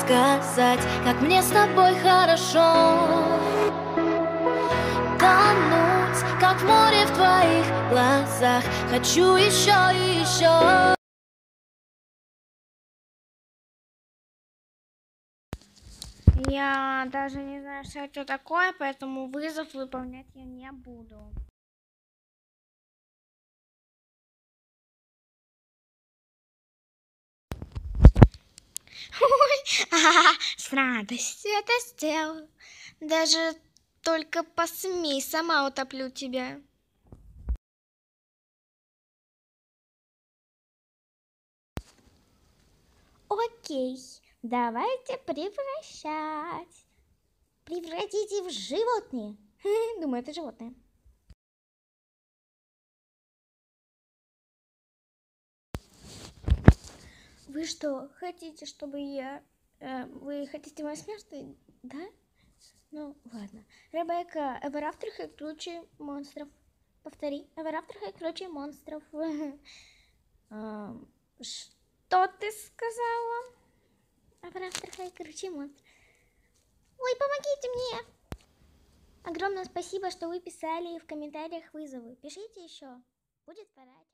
сказать, как мне с тобой хорошо. Тонуть, как в море в твоих глазах. Хочу еще и еще. Я даже не знаю, что это такое, поэтому вызов выполнять я не буду. Ой, с радостью это сделаю. Даже только посмей, сама утоплю тебя. Окей, давайте превращать. Превратите в животные. Думаю, это животное. Вы что, хотите, чтобы я... вы хотите мою смерть, да? Ну, ладно. Ребекка, Ever After High круче монстров. Повтори. Ever After High круче монстров. Что ты сказала? Ever After High круче монстров. Ой, помогите мне! Огромное спасибо, что вы писали в комментариях вызовы. Пишите еще. Будет старать.